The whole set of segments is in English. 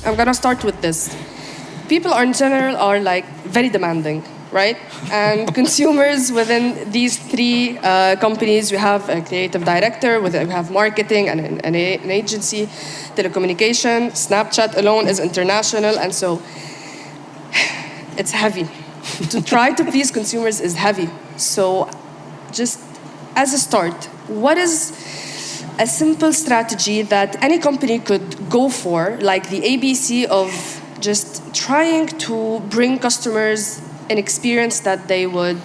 I'm gonna start with this. People in general are like very demanding, right? And consumers within these three companies, we have a creative director, we have marketing and an agency, telecommunication, Snapchat alone is international, and so it's heavy. To try to please consumers is heavy. So just as a start, what is a simple strategy that any company could go for, like the ABC of just trying to bring customers an experience that they would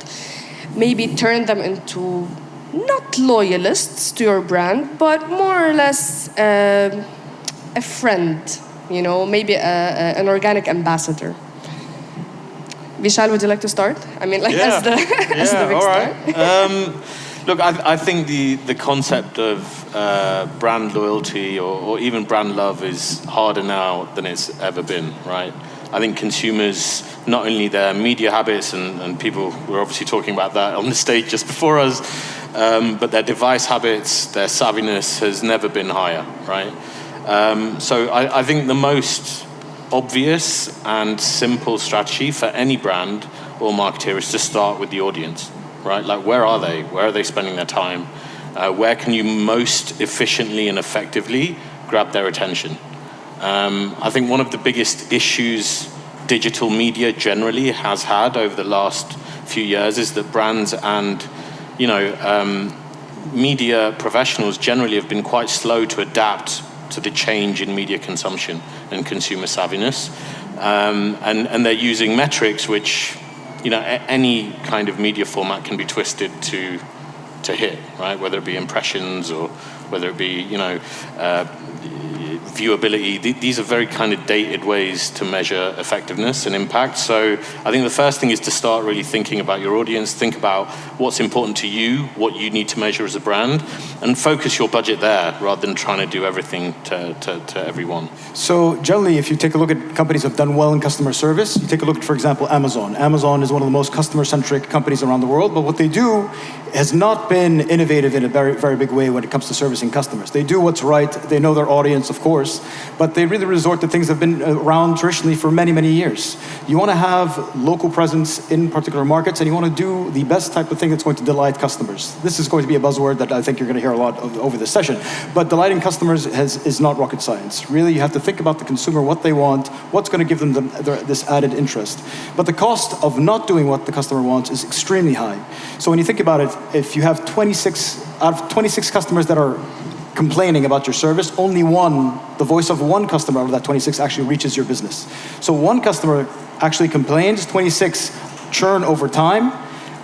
maybe turn them into not loyalists to your brand, but more or less a friend, maybe an organic ambassador. Vishal, would you like to start? I mean, like as the big all star. Right. Look, I think the concept of brand loyalty or even brand love is harder now than it's ever been, right? I think consumers, not only their media habits, and people were obviously talking about that on the stage just before us, but their device habits, their savviness has never been higher, right? So I think the most obvious and simple strategy for any brand or marketer is to start with the audience. Right? Like, where are they? Where are they spending their time? Where can you most efficiently and effectively grab their attention? I think one of the biggest issues digital media generally has had over the last few years is that brands and, media professionals generally have been quite slow to adapt to the change in media consumption and consumer savviness. And they're using metrics which, any kind of media format can be twisted to hit, right? Whether it be impressions or whether it be, viewability. These are very kind of dated ways to measure effectiveness and impact. So I think the first thing is to start really thinking about your audience, think about what's important to you, what you need to measure as a brand, and focus your budget there rather than trying to do everything to everyone. So generally, if you take a look at companies that have done well in customer service, you take a look at, for example, Amazon. Amazon is one of the most customer-centric companies around the world, but what they do has not been innovative in a very, very big way when it comes to servicing customers. They do what's right, they know their audience, of course, but they really resort to things that have been around traditionally for many, many years. You want to have local presence in particular markets, and you want to do the best type of thing that's going to delight customers. This is going to be a buzzword that I think you're going to hear a lot over this session, but delighting customers is not rocket science. Really, you have to think about the consumer, what they want, what's going to give them this added interest. But the cost of not doing what the customer wants is extremely high. So when you think about it, if you have 26 out of 26 customers that are complaining about your service, only one, the voice of one customer out of that 26 actually reaches your business. So one customer actually complains, 26 churn over time,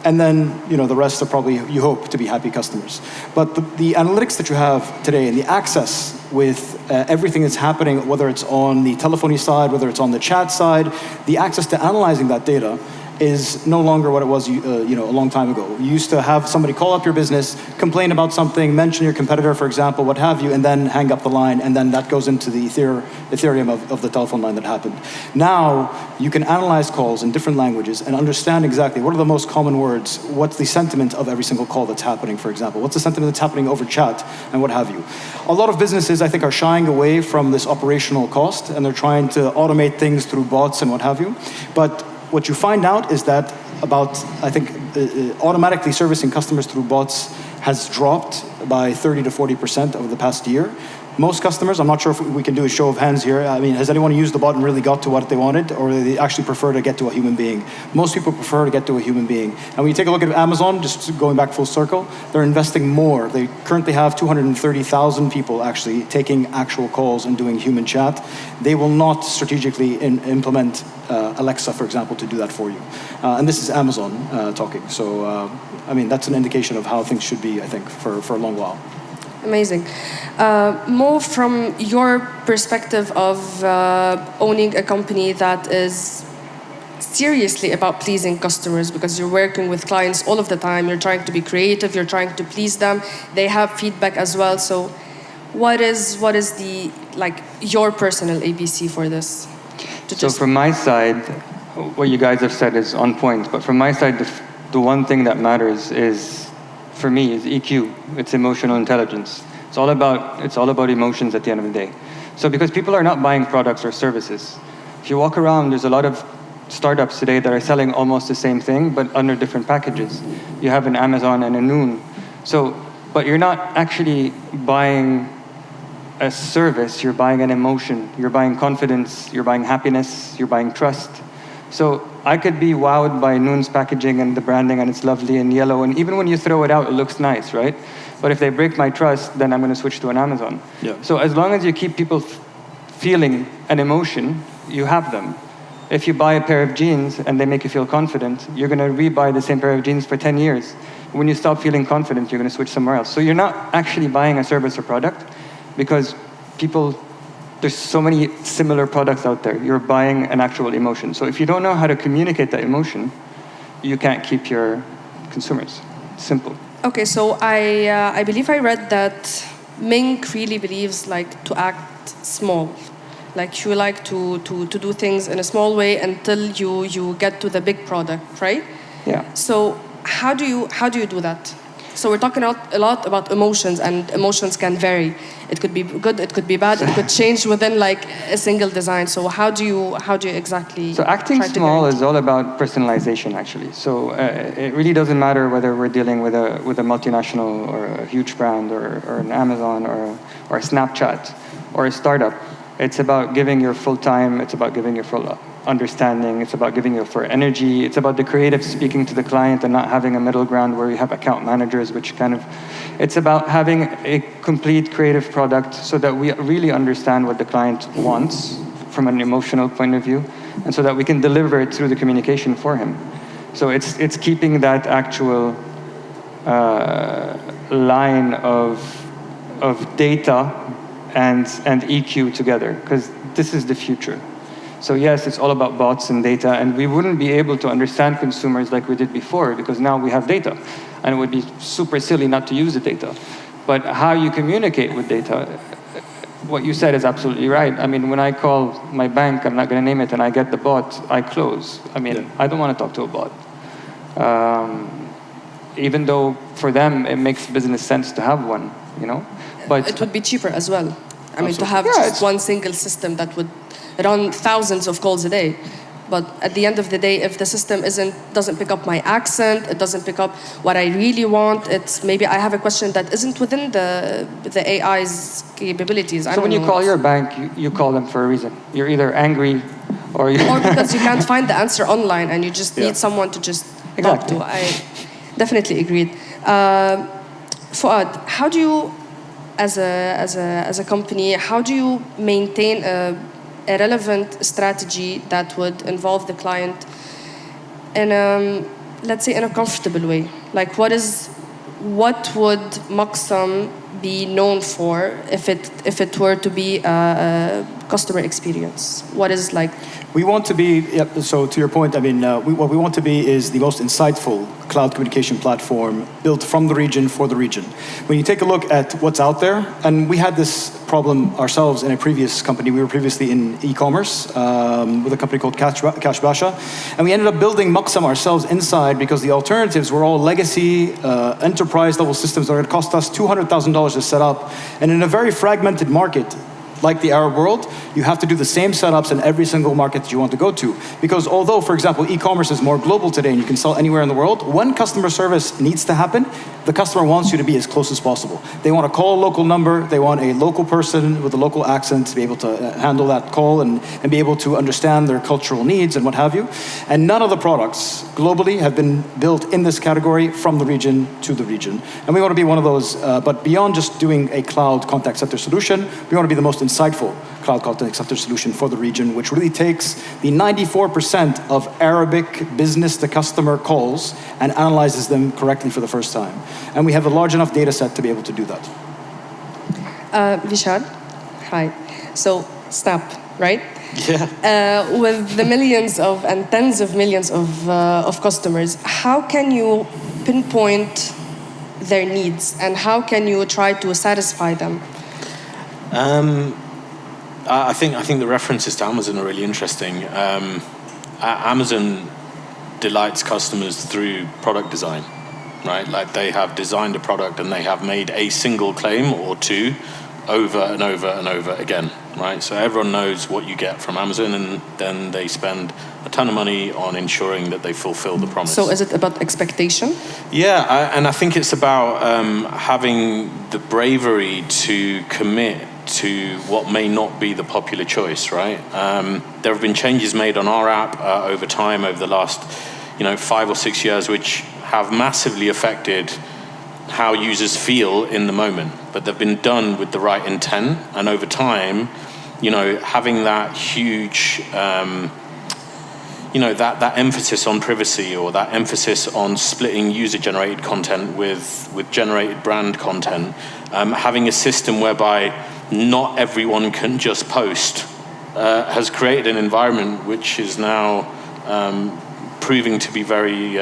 and then the rest are probably, you hope, to be happy customers. But the analytics that you have today and the access with everything that's happening, whether it's on the telephony side, whether it's on the chat side, the access to analyzing that data is no longer what it was a long time ago. You used to have somebody call up your business, complain about something, mention your competitor, for example, what have you, and then hang up the line, and then that goes into the Ethereum of the telephone line that happened. Now, you can analyze calls in different languages and understand exactly what are the most common words, what's the sentiment of every single call that's happening, for example, what's the sentiment that's happening over chat, and what have you. A lot of businesses, I think, are shying away from this operational cost, and they're trying to automate things through bots and what have you. But what you find out is that automatically servicing customers through bots has dropped by 30 to 40% over the past year. Most customers, I'm not sure if we can do a show of hands here. I mean, has anyone used the bot and really got to what they wanted, or do they actually prefer to get to a human being? Most people prefer to get to a human being. And when you take a look at Amazon, just going back full circle, they're investing more. They currently have 230,000 people actually taking actual calls and doing human chat. They will not strategically implement Alexa, for example, to do that for you. And this is Amazon talking. So, that's an indication of how things should be, I think, for a long while. Amazing. Mo, from your perspective of owning a company that is seriously about pleasing customers, because you're working with clients all of the time, you're trying to be creative, you're trying to please them, they have feedback as well. So what is the, your personal ABC for this? So from my side, what you guys have said is on point, but from my side, the one thing that matters for me is EQ. It's emotional intelligence. It's all about emotions at the end of the day. So because people are not buying products or services. If you walk around, there's a lot of startups today that are selling almost the same thing, but under different packages. You have an Amazon and a Noon. So, but you're not actually buying a service, you're buying an emotion, you're buying confidence, you're buying happiness, you're buying trust. So I could be wowed by Noon's packaging and the branding, and it's lovely and yellow, and even when you throw it out, it looks nice, right? But if they break my trust, then I'm going to switch to an Amazon. Yeah. So as long as you keep people feeling an emotion, you have them. If you buy a pair of jeans and they make you feel confident, you're going to re-buy the same pair of jeans for 10 years. When you stop feeling confident, you're going to switch somewhere else. So you're not actually buying a service or product because there's so many similar products out there. You're buying an actual emotion. So if you don't know how to communicate that emotion, you can't keep your consumers. Simple. Okay, so I believe I read that Ming really believes like to act small. Like you like to do things in a small way until you get to the big product, right? Yeah. So how do you do that? So we're talking a lot about emotions, and emotions can vary. It could be good, it could be bad, it could change within like a single design. So how do you exactly? So acting try to small guarantee? is all about personalization, actually. So it really doesn't matter whether we're dealing with a multinational or a huge brand or an Amazon or a Snapchat or a startup. It's about giving your full time. It's about giving your full understanding. It's about giving your full energy. It's about the creative speaking to the client and not having a middle ground where you have account managers, which kind of, it's about having a complete creative product so that we really understand what the client wants from an emotional point of view, and so that we can deliver it through the communication for him. So it's keeping that actual line of data and EQ together, because this is the future. So yes, it's all about bots and data, and we wouldn't be able to understand consumers like we did before, because now we have data, and it would be super silly not to use the data. But how you communicate with data, what you said is absolutely right. I mean, when I call my bank, I'm not going to name it, and I get the bot, I close. I mean, yeah. I don't want to talk to a bot. Even though for them it makes business sense to have one, you know. But it would be cheaper as well. I mean, absolutely. to have just one single system that would run thousands of calls a day. But at the end of the day, if the system doesn't pick up my accent, it doesn't pick up what I really want, it's maybe I have a question that isn't within the AI's capabilities. So when you call your bank, you call them for a reason. You're either angry or because you can't find the answer online and you just need someone to just talk to. I definitely agreed. Fuad, how do you, as a company, how do you maintain a relevant strategy that would involve the client in let's say in a comfortable way? Like what would Maqsam be known for if it were to be a customer experience? What is like? We want to be, so to your point, I mean, what we want to be is the most insightful cloud communication platform built from the region for the region. When you take a look at what's out there, and we had this problem ourselves in a previous company. We were previously in e-commerce with a company called Cash Basha, and we ended up building Maqsam ourselves inside because the alternatives were all legacy, enterprise-level systems that would cost us $200,000 to set up, and in a very fragmented market, like the Arab world, you have to do the same setups in every single market that you want to go to. Because although, for example, e-commerce is more global today and you can sell anywhere in the world, when customer service needs to happen, the customer wants you to be as close as possible. They want to call a local number, they want a local person with a local accent to be able to handle that call and be able to understand their cultural needs and what have you. And none of the products globally have been built in this category from the region to the region. And we want to be one of those, but beyond just doing a cloud contact center solution, we want to be the most insightful cloud contact center solution for the region, which really takes the 94% of Arabic business-to-customer calls and analyzes them correctly for the first time. And we have a large enough data set to be able to do that. Vishal, hi. So, Snap, right? Yeah. With the millions and tens of millions of customers, how can you pinpoint their needs and how can you try to satisfy them? I think the references to Amazon are really interesting. Amazon delights customers through product design, right? Like they have designed a product and they have made a single claim or two over and over and over again, right? So everyone knows what you get from Amazon, and then they spend a ton of money on ensuring that they fulfill the promise. So is it about expectation? Yeah, and I think it's about having the bravery to commit to what may not be the popular choice, right? There have been changes made on our app over time, over the last 5 or 6 years, which have massively affected how users feel in the moment, but they've been done with the right intent, and over time, having that huge, that emphasis on privacy, or that emphasis on splitting user-generated content with generated brand content, having a system whereby not everyone can just post, has created an environment which is now proving to be very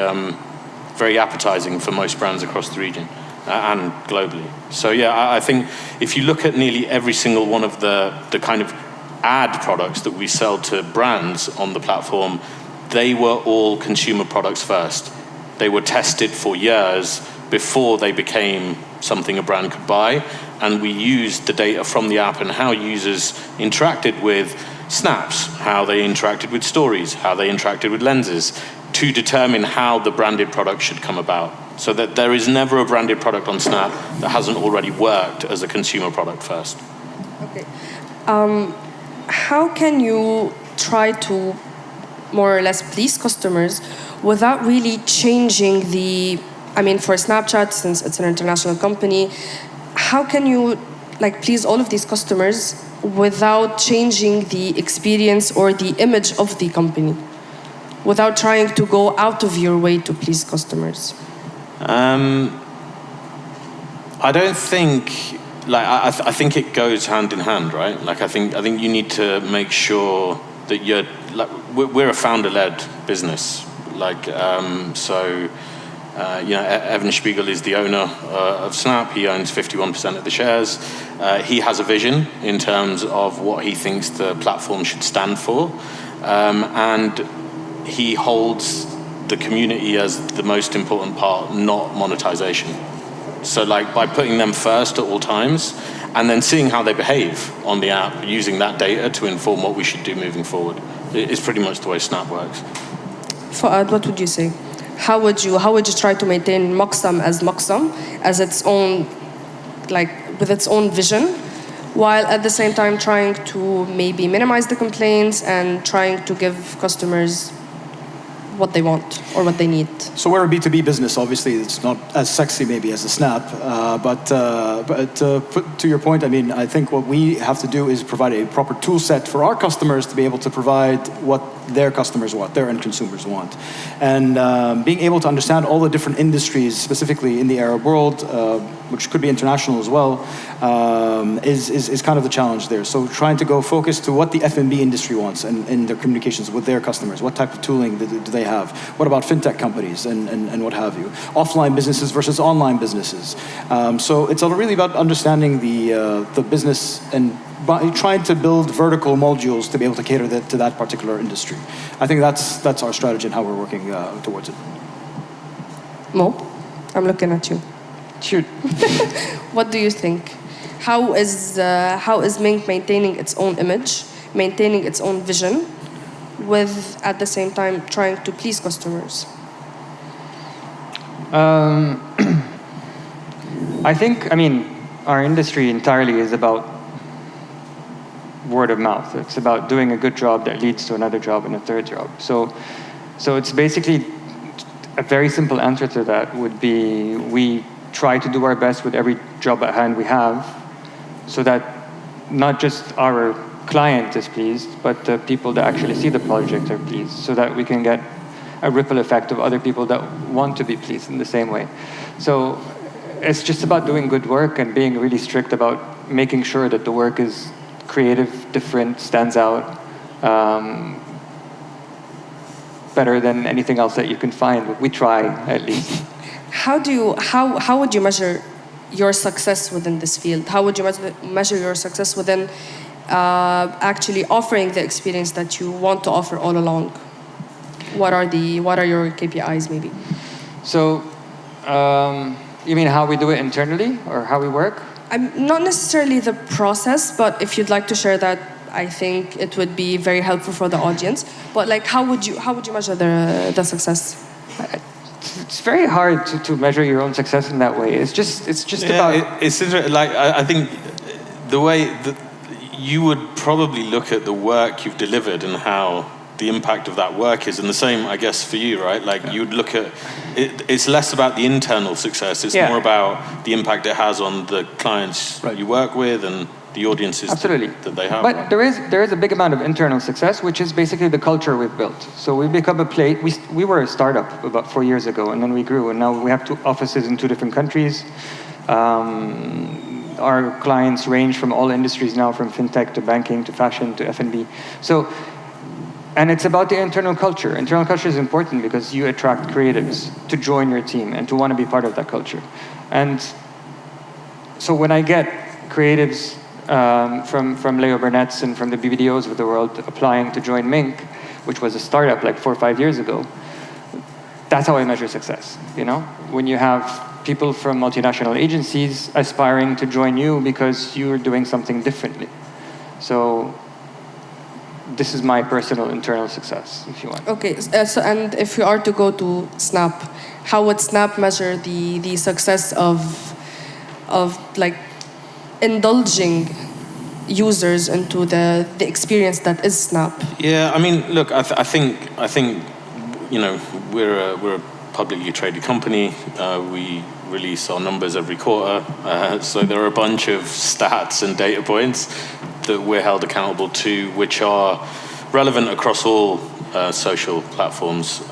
appetizing for most brands across the region and globally. So yeah, I think if you look at nearly every single one of the kind of ad products that we sell to brands on the platform, they were all consumer products first. They were tested for years before they became something a brand could buy, and we used the data from the app and how users interacted with snaps, how they interacted with stories, how they interacted with lenses, to determine how the branded product should come about. So that there is never a branded product on Snap that hasn't already worked as a consumer product first. Okay. How can you try to more or less please customers without really changing for Snapchat, since it's an international company, how can you please all of these customers without changing the experience or the image of the company, without trying to go out of your way to please customers? I don't think, I think it goes hand in hand, right? I think you need to make sure that we're a founder-led business. Evan Spiegel is the owner of Snap. He owns 51% of the shares. He has a vision in terms of what he thinks the platform should stand for. And he holds the community as the most important part, not monetization. So by putting them first at all times, and then seeing how they behave on the app, using that data to inform what we should do moving forward, is pretty much the way Snap works. Fuad, what would you say? How would you try to maintain Maqsam, as its own, with its own vision, while at the same time trying to maybe minimize the complaints and trying to give customers what they want or what they need? So we're a B2B business. Obviously, it's not as sexy maybe as a Snap, but to your point, I think what we have to do is provide a proper tool set for our customers to be able to provide what their customers want, their end consumers want. And being able to understand all the different industries, specifically in the Arab world, which could be international as well, is kind of the challenge there. So trying to go focus to what the F&B industry wants and in their communications with their customers. What type of tooling do they have? What about fintech companies and what have you? Offline businesses versus online businesses. So it's really about understanding the business and by trying to build vertical modules to be able to cater to that particular industry. I think that's our strategy and how we're working towards it. Mo, I'm looking at you. Shoot. What do you think? How is Mink maintaining its own image, maintaining its own vision, with at the same time trying to please customers? I think, our industry entirely is about word of mouth. It's about doing a good job that leads to another job and a third job. So it's basically a very simple answer to that would be we try to do our best with every job at hand we have, so that not just our client is pleased, but the people that actually see the project are pleased, so that we can get a ripple effect of other people that want to be pleased in the same way. So it's just about doing good work and being really strict about making sure that the work is creative, different, stands out, better than anything else that you can find. We try, at least. How would you measure your success within this field? How would you measure your success within actually offering the experience that you want to offer all along? What are your KPIs, maybe? So, you mean how we do it internally, or how we work? I'm not necessarily the process, but if you'd like to share that, I think it would be very helpful for the audience. But like, how would you measure the success? It's very hard to measure your own success in that way. It's just about. It's interesting. Like I think the way that you would probably look at the work you've delivered and how the impact of that work is, and the same, I guess, for you, right? Like you'd look at it. It's less about the internal success. It's more about the impact it has on the clients you work with and the audiences that they have. But right? there is a big amount of internal success, which is basically the culture we've built. So we become a place. We were a startup about 4 years ago, and then we grew, and now we have 2 offices in 2 different countries. Our clients range from all industries now, from fintech to banking to fashion to F&B. So, and it's about the internal culture. Internal culture is important because you attract creatives to join your team and to want to be part of that culture. And so when I get creatives from Leo Burnett's and from the BBDOs of the world applying to join Mink, which was a startup like 4 or 5 years ago, that's how I measure success. You know, when you have people from multinational agencies aspiring to join you because you're doing something differently. So this is my personal internal success, if you want. Okay, so and if we are to go to Snap, how would Snap measure the success of like indulging users into the experience that is Snap? Yeah, I mean, look, I think you know, we're a publicly traded company. We release our numbers every quarter, so there are a bunch of stats and data points that we're held accountable to, which are relevant across all social platforms.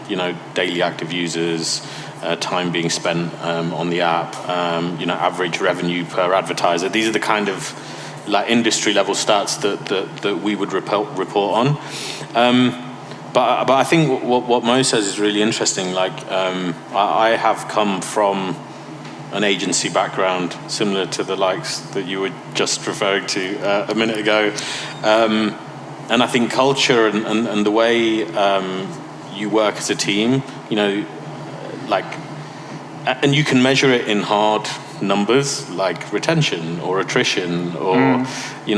You know, daily active users, time being spent on the app, you know, average revenue per advertiser. These are the kind of like industry level stats that we would report on. But I think what Mo says is really interesting. Like I have come from an agency background similar to the likes that you were just referring to a minute ago, and I think culture and the way you work as a team, you know, like, and you can measure it in hard numbers like retention or attrition or you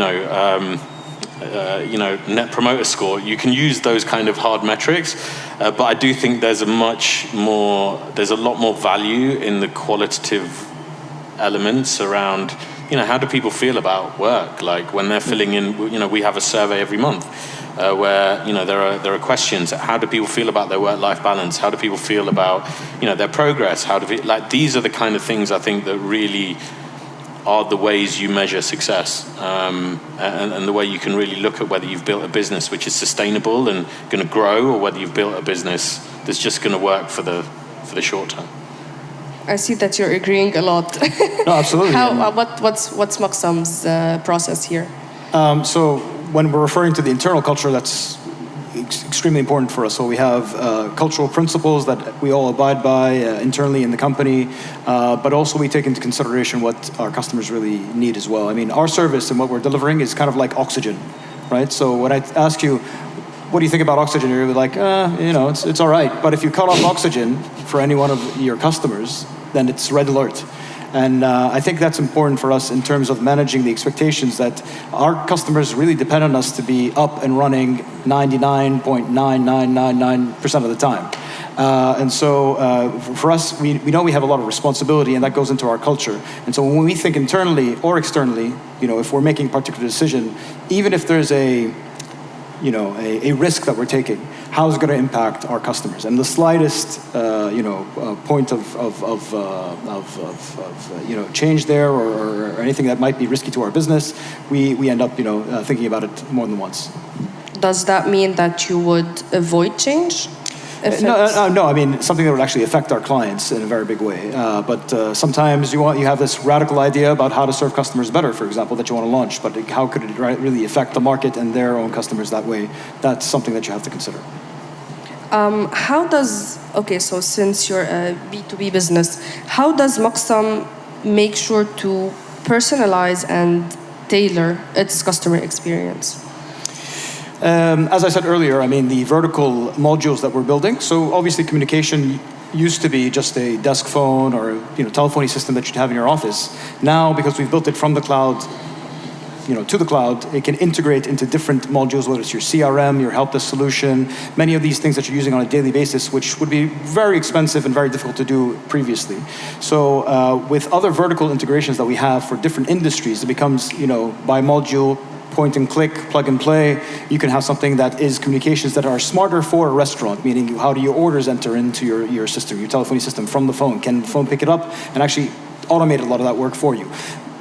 know, net promoter score. You can use those kind of hard metrics, but I do think there's a lot more value in the qualitative elements around, you know, how do people feel about work? Like when they're filling in, you know, we have a survey every month where, you know, there are questions. How do people feel about their work-life balance? How do people feel about, you know, their progress? Like these are the kind of things I think that really are the ways you measure success, and the way you can really look at whether you've built a business which is sustainable and going to grow, or whether you've built a business that's just going to work for the short term. I see that you're agreeing a lot. No, absolutely. What's Maqsam's process here? So when we're referring to the internal culture, that's extremely important for us. So we have cultural principles that we all abide by internally in the company, but also we take into consideration what our customers really need as well. I mean, our service and what we're delivering is kind of like oxygen, right? So when I ask you, what do you think about oxygen? You're like, you know, it's all right. But if you cut off oxygen for any one of your customers, then it's red alert. And I think that's important for us in terms of managing the expectations that our customers really depend on us to be up and running 99.9999% of the time. And so for us, we know we have a lot of responsibility, and that goes into our culture. And so when we think internally or externally, you know, if we're making a particular decision, even if there's a risk that we're taking, how is it going to impact our customers? And the slightest, point of change there or anything that might be risky to our business, we end up, thinking about it more than once. Does that mean that you would avoid change? No. I mean something that would actually affect our clients in a very big way. But sometimes you have this radical idea about how to serve customers better, for example, that you want to launch. But how could it really affect the market and their own customers that way? That's something that you have to consider. So since you're a B2B business, how does Maqsam make sure to personalize and tailor its customer experience? As I said earlier, I mean, the vertical modules that we're building, so obviously communication used to be just a desk phone or telephony system that you'd have in your office. Now, because we've built it from the cloud, to the cloud, it can integrate into different modules, whether it's your CRM, your help desk solution, many of these things that you're using on a daily basis, which would be very expensive and very difficult to do previously. So with other vertical integrations that we have for different industries, it becomes, by module, point and click, plug and play. You can have something that is communications that are smarter for a restaurant, meaning how do your orders enter into your system, your telephony system from the phone? Can the phone pick it up and actually automate a lot of that work for you?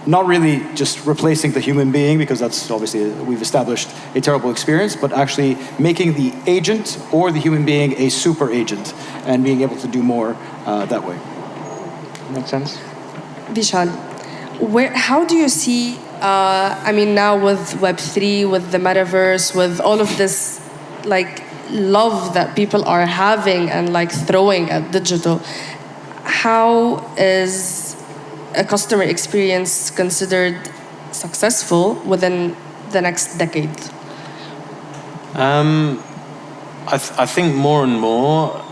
Not really just replacing the human being, because that's obviously, we've established a terrible experience, but actually making the agent or the human being a super agent and being able to do more that way. Makes sense? Vishal, how do you see, now with Web3, with the metaverse, with all of this, love that people are having and, throwing at digital, how is a customer experience considered successful within the next decade? I think more and more,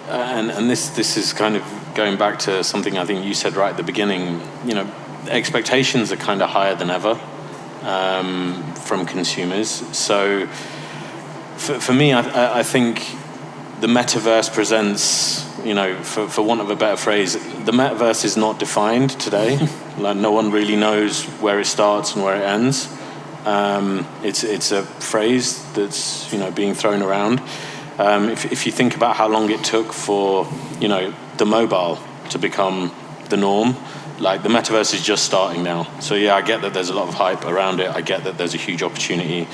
and this is kind of going back to something I think you said right at the beginning, expectations are kind of higher than ever from consumers. So for me, I think the metaverse presents, for want of a better phrase, the metaverse is not defined today. No one really knows where it starts and where it ends. It's a phrase that's being thrown around. If you think about how long it took for the mobile to become the norm, the metaverse is just starting now. So yeah, I get that there's a lot of hype around it. I get that there's a huge opportunity.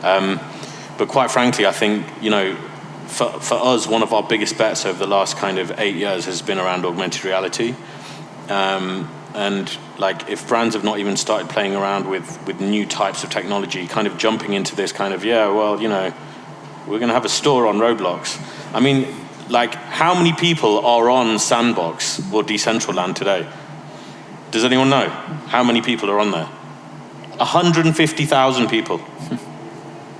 But quite frankly, I think for us, one of our biggest bets over the last kind of 8 years has been around augmented reality. And if brands have not even started playing around with new types of technology, kind of jumping into this kind of, we're going to have a store on Roblox. I mean, how many people are on Sandbox or Decentraland today? Does anyone know how many people are on there? 150,000 people.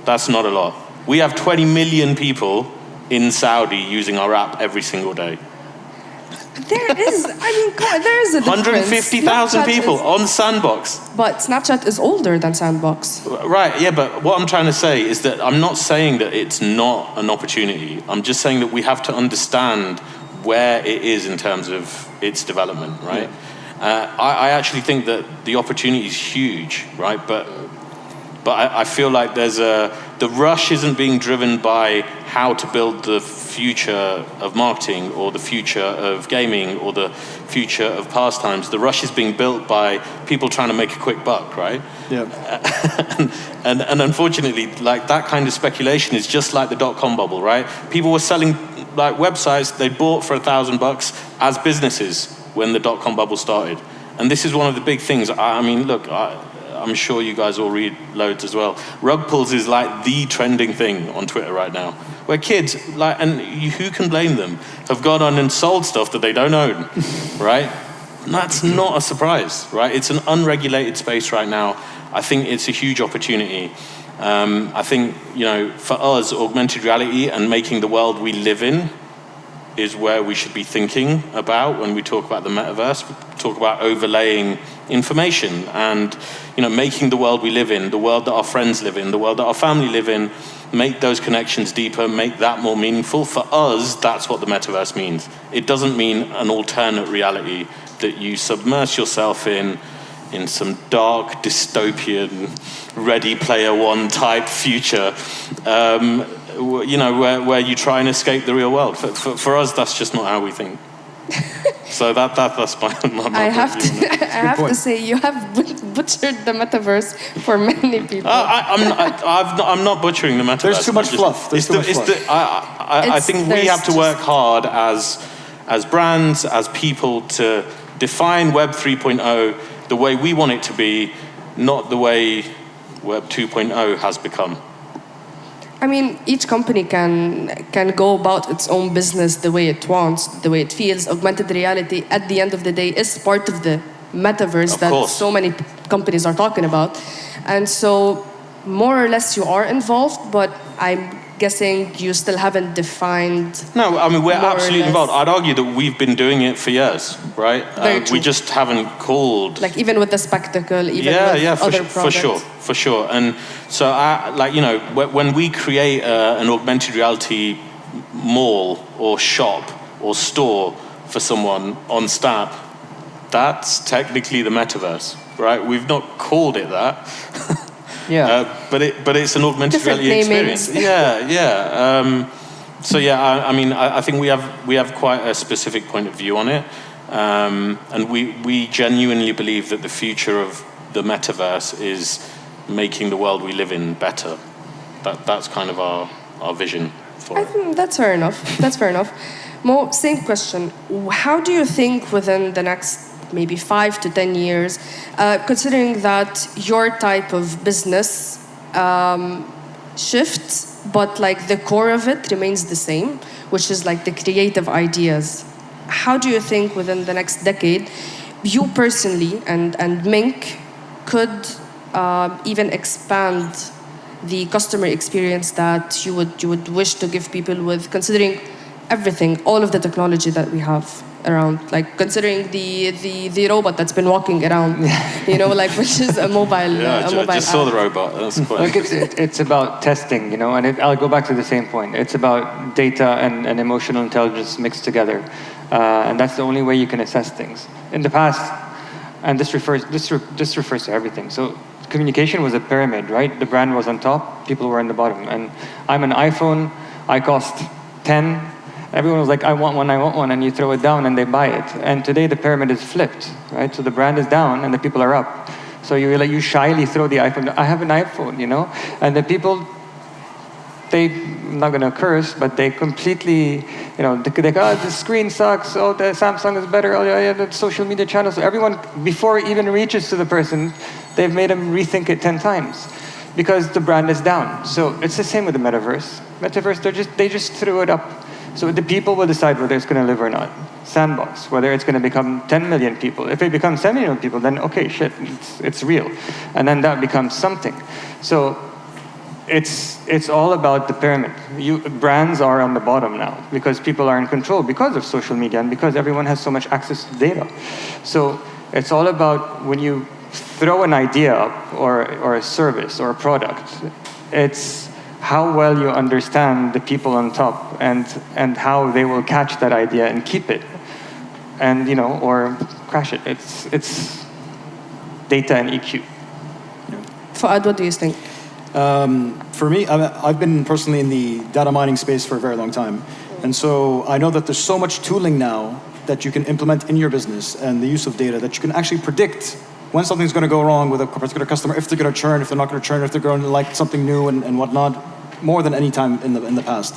That's not a lot. We have 20 million people in Saudi using our app every single day. There is a difference. 150,000 people on Sandbox. But Snapchat is older than Sandbox. Right, yeah, but what I'm trying to say is that I'm not saying that it's not an opportunity. I'm just saying that we have to understand where it is in terms of its development, right? Yeah. I actually think that the opportunity is huge, right? But I feel like the rush isn't being driven by how to build the future of marketing or the future of gaming or the future of pastimes. The rush is being built by people trying to make a quick buck, right? Yeah. and unfortunately, that kind of speculation is just like the dot-com bubble, right? People were selling websites they bought for $1,000 as businesses when the dot-com bubble started. And this is one of the big things. I mean, look, I'm sure you guys all read loads as well. Rug pulls is the trending thing on Twitter right now, where kids, who can blame them, have gone on and sold stuff that they don't own, right? And that's not a surprise, right? It's an unregulated space right now. I think it's a huge opportunity. I think, for us, augmented reality and making the world we live in is where we should be thinking about when we talk about the metaverse. We talk about overlaying information and making the world we live in, the world that our friends live in, the world that our family live in, make those connections deeper, make that more meaningful. For us, that's what the metaverse means. It doesn't mean an alternate reality that you submerge yourself in some dark, dystopian, Ready Player One type future, where you try and escape the real world. For us, that's just not how we think. So that's my I have to say, you have butchered the metaverse for many people. I'm not butchering the metaverse. There's too much fluff. I think we have to work hard as brands, as people, to define Web 3.0 the way we want it to be, not the way Web 2.0 has become. I mean, each company can go about its own business the way it wants, the way it feels. Augmented reality, at the end of the day, is part of the metaverse that so many companies are talking about. And so, more or less, you are involved, but I guessing you still haven't defined. No, I mean, we're more or absolutely less. involved. I'd argue that we've been doing it for years, right? Very true. We just haven't called. Like even with the spectacle, even Yeah, with yeah, other for sure, products. for sure. And so, like, you know, when we create an augmented reality mall or shop or store for someone on Snap, that's technically the metaverse, right? We've not called it that. Yeah. But it's an augmented Different reality namings. experience. Yeah. So yeah, I mean, I think we have quite a specific point of view on it, and we genuinely believe that the future of the metaverse is making the world we live in better. That's kind of our vision for I it. think that's fair enough. That's fair enough. Mo, same question. How do you think within the next maybe 5 to 10 years, considering that your type of business shifts, but like the core of it remains the same, which is like the creative ideas. How do you think within the next decade, you personally and Mink could even expand the customer experience that you would wish to give people with, considering everything, all of the technology that we have around, like considering the robot that's been walking around, you know, like which is a mobile Yeah, a mobile I just saw app. the robot. That's quite. Look, it's about testing, you know, and I'll go back to the same point. It's about data and emotional intelligence mixed together, and that's the only way you can assess things. In the past, and this refers to everything. So communication was a pyramid, right? The brand was on top, people were on the bottom. And I'm an iPhone, I cost 10. Everyone was like, I want one, and you throw it down and they buy it. And today the pyramid is flipped, right? So the brand is down and the people are up. So you shyly throw the iPhone. I have an iPhone, you know? And the people, I'm not gonna curse, but they completely, you know, they go, oh, the screen sucks, oh, the Samsung is better, oh, yeah, the social media channels. So everyone, before it even reaches to the person, they've made them rethink it 10 times because the brand is down. So it's the same with the metaverse. They just threw it up. So the people will decide whether it's going to live or not. Sandbox, whether it's going to become 10 million people. If it becomes 10 million people, then okay, shit, it's real. And then that becomes something. So it's all about the pyramid. Brands are on the bottom now because people are in control because of social media and because everyone has so much access to data. So it's all about when you throw an idea up or a service or a product, it's how well you understand the people on top and how they will catch that idea and keep it, and you know, or crash it. It's data and EQ. Fuad, what do you think? For me, I've been personally in the data mining space for a very long time. And so I know that there's so much tooling now that you can implement in your business and the use of data that you can actually predict when something's going to go wrong with a particular customer, if they're going to churn, if they're not going to churn, if they're going to like something new and whatnot, more than any time in the past.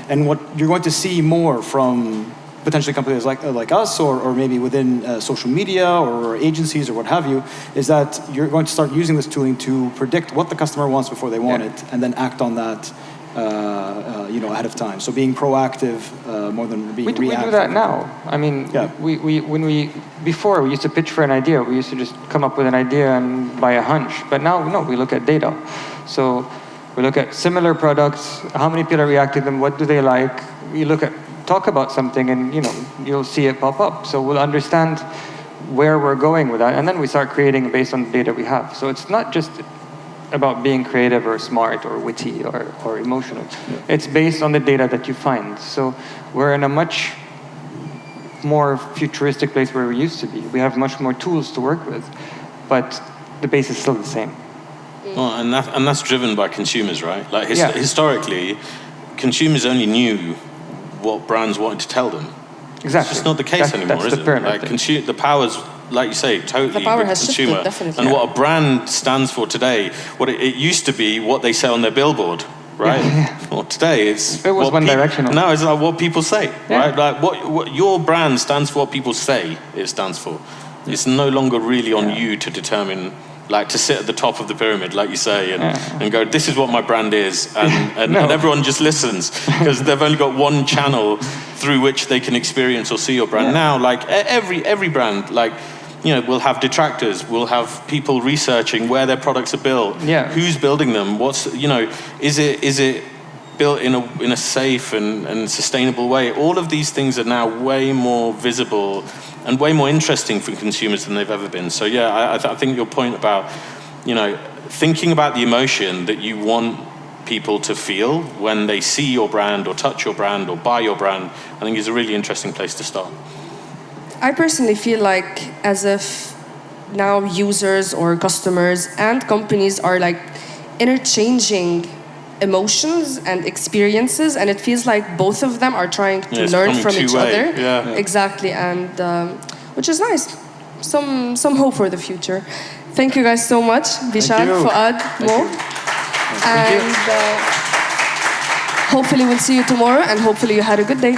And what you're going to see more from potentially companies like us or maybe within social media or agencies or what have you, is that you're going to start using this tooling to predict what the customer wants before they want it and then act on that ahead of time. So being proactive more than being reactive. We do that now. I mean, yeah. Before we used to pitch for an idea, we used to just come up with an idea and buy a hunch. But now, no, we look at data. So we look at similar products, how many people are reacting to them, what do they like. We talk about something and you'll see it pop up. So we'll understand where we're going with that. And then we start creating based on the data we have. So it's not just about being creative or smart or witty or emotional. Yeah. It's based on the data that you find. So we're in a much more futuristic place where we used to be. We have much more tools to work with, but the base is still the same. Well, and that's driven by consumers, right? Like historically, consumers only knew what brands wanted to tell them. Exactly. It's just not the case anymore, is it? Like the power's, like you say, totally the power with has consumer. Shifted, definitely. And what a brand stands for today, what it used to be, what they say on their billboard, right? Yeah. Well, today it was one directional. No, it's like what people say, right? Like what your brand stands for, what people say it stands for. It's no longer really on you to determine. Like to sit at the top of the pyramid, like you say, and go, this is what my brand is, and everyone just listens because they've only got one channel through which they can experience or see your brand. Now, like every brand, like will have detractors, will have people researching where their products are built, who's building them, what's is it built in a safe and sustainable way. All of these things are now way more visible and way more interesting for consumers than they've ever been. So yeah, I think your point about, thinking about the emotion that you want people to feel when they see your brand or touch your brand or buy your brand, I think is a really interesting place to start. I personally feel like as if now users or customers and companies are like interchanging emotions and experiences, and it feels like both of them are trying to learn from each other. Yeah. Exactly, and which is nice. Some hope for the future. Thank you guys so much, Bishal, Fuad, Mo, and hopefully we'll see you tomorrow, and hopefully you had a good day.